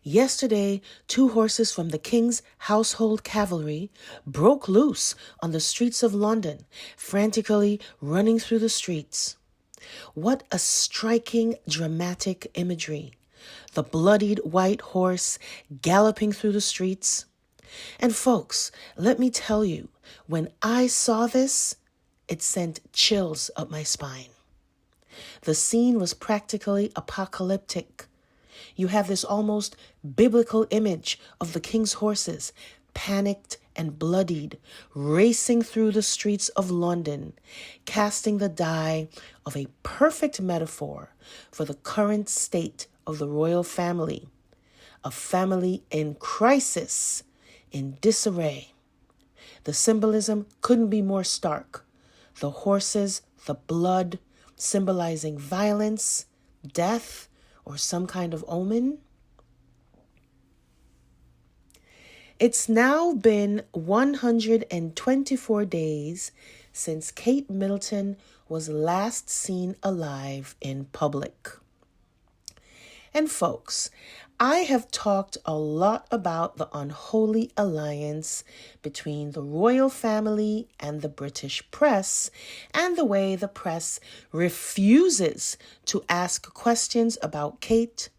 Yesterday, 2 horses from the King's Household Cavalry broke loose on the streets of London, frantically running through the streets. What a striking, dramatic imagery. The bloodied white horse galloping through the streets. And folks, let me tell you, when I saw this, it sent chills up my spine. The scene was practically apocalyptic. You have this almost biblical image of the king's horses, panicked and bloodied, racing through the streets of London, casting the die of a perfect metaphor for the current state of the royal family, a family in crisis, in disarray. The symbolism couldn't be more stark. The horses, the blood, symbolizing violence, death, or some kind of omen. It's now been 124 days since Kate Middleton was last seen alive in public. And folks, I have talked a lot about the unholy alliance between the royal family and the British press, and the way the press refuses to ask questions about Kate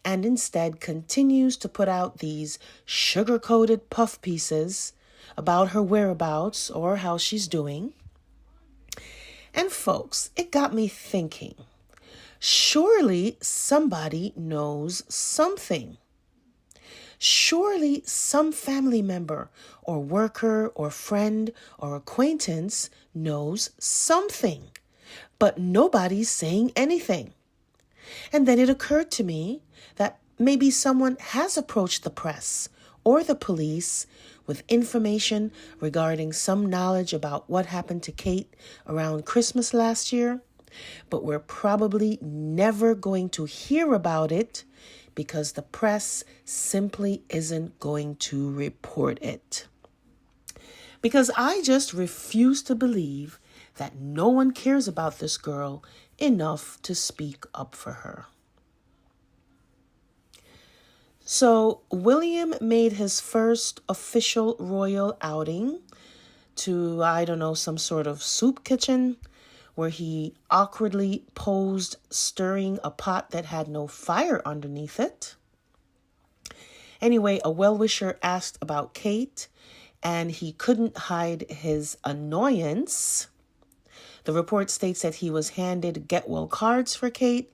and instead continues to put out these sugar-coated puff pieces about her whereabouts or how she's doing. And folks, it got me thinking. Surely somebody knows something. Surely some family member or worker or friend or acquaintance knows something, but nobody's saying anything. And then it occurred to me that maybe someone has approached the press or the police with information regarding some knowledge about what happened to Kate around Christmas last year. But we're probably never going to hear about it because the press simply isn't going to report it. Because I just refuse to believe that no one cares about this girl enough to speak up for her. So William made his first official royal outing to, some sort of soup kitchen, where he awkwardly posed stirring a pot that had no fire underneath it. Anyway, a well-wisher asked about Kate, and he couldn't hide his annoyance. The report states that he was handed get-well cards for Kate,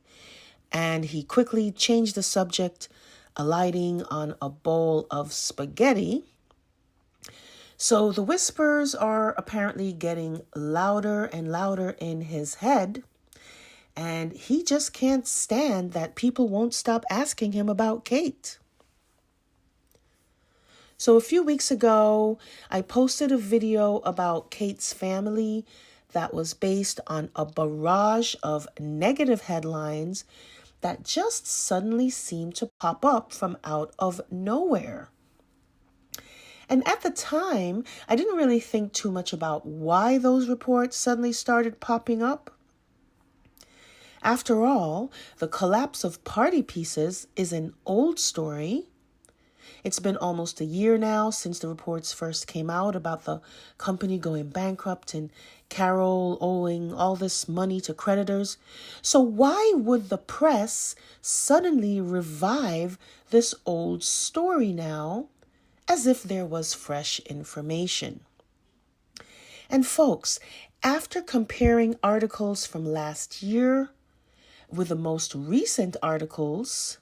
and he quickly changed the subject, alighting on a bowl of spaghetti. So the whispers are apparently getting louder and louder in his head, and he just can't stand that people won't stop asking him about Kate. So a few weeks ago, I posted a video about Kate's family that was based on a barrage of negative headlines that just suddenly seemed to pop up from out of nowhere. And at the time, I didn't really think too much about why those reports suddenly started popping up. After all, the collapse of party pieces is an old story. It's been almost a year now since the reports first came out about the company going bankrupt and Carole owing all this money to creditors. So why would the press suddenly revive this old story now, as if there was fresh information? And folks, after comparing articles from last year with the most recent articles,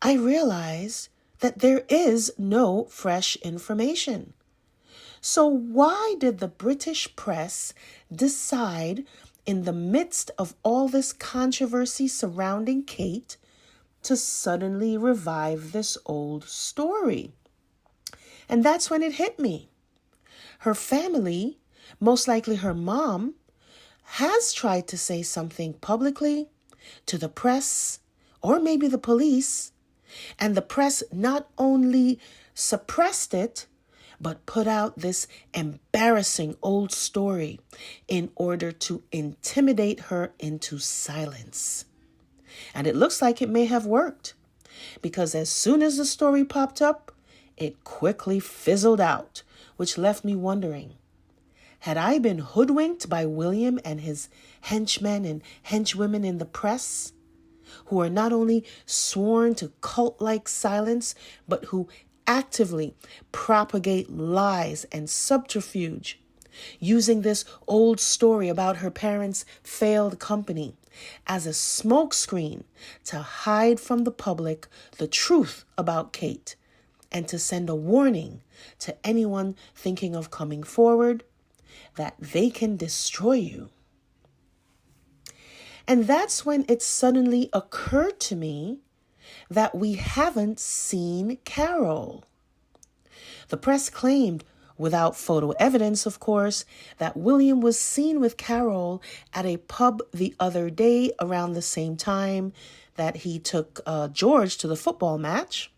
I realized that there is no fresh information. So why did the British press decide, in the midst of all this controversy surrounding Kate, to suddenly revive this old story? And that's when it hit me. Her family, most likely her mom, has tried to say something publicly to the press or maybe the police, and the press not only suppressed it, but put out this embarrassing old story in order to intimidate her into silence. And it looks like it may have worked, because as soon as the story popped up, it quickly fizzled out, which left me wondering, had I been hoodwinked by William and his henchmen and henchwomen in the press, who are not only sworn to cult-like silence, but who actively propagate lies and subterfuge, using this old story about her parents' failed company as a smokescreen to hide from the public the truth about Kate and to send a warning to anyone thinking of coming forward that they can destroy you. And that's when it suddenly occurred to me that we haven't seen Carole. The press claimed, without photo evidence, of course, that William was seen with Carole at a pub the other day around the same time that he took George to the football match.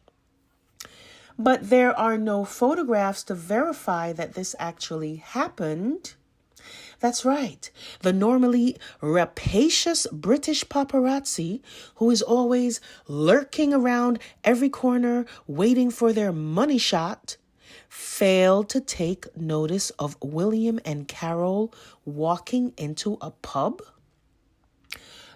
But there are no photographs to verify that this actually happened. That's right. The normally rapacious British paparazzi, who is always lurking around every corner waiting for their money shot, failed to take notice of William and Carole walking into a pub.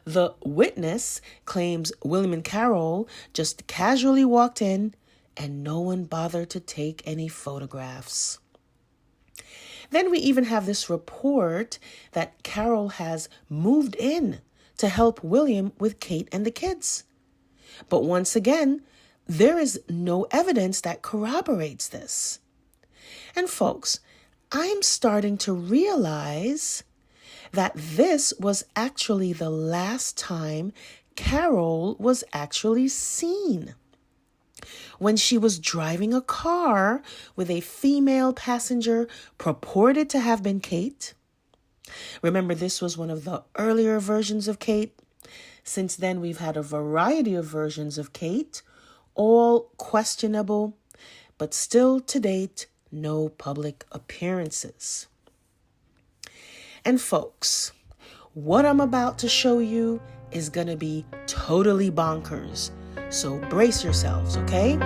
The witness claims William and Carole just casually walked in and no one bothered to take any photographs. Then we even have this report that Carole has moved in to help William with Kate and the kids. But once again, there is no evidence that corroborates this. And folks, I'm starting to realize that this was actually the last time Carole was actually seen, when she was driving a car with a female passenger purported to have been Kate. Remember, this was one of the earlier versions of Kate. Since then, we've had a variety of versions of Kate, all questionable, but still to date, no public appearances. And folks, what I'm about to show you is going to be totally bonkers. So brace yourselves, okay?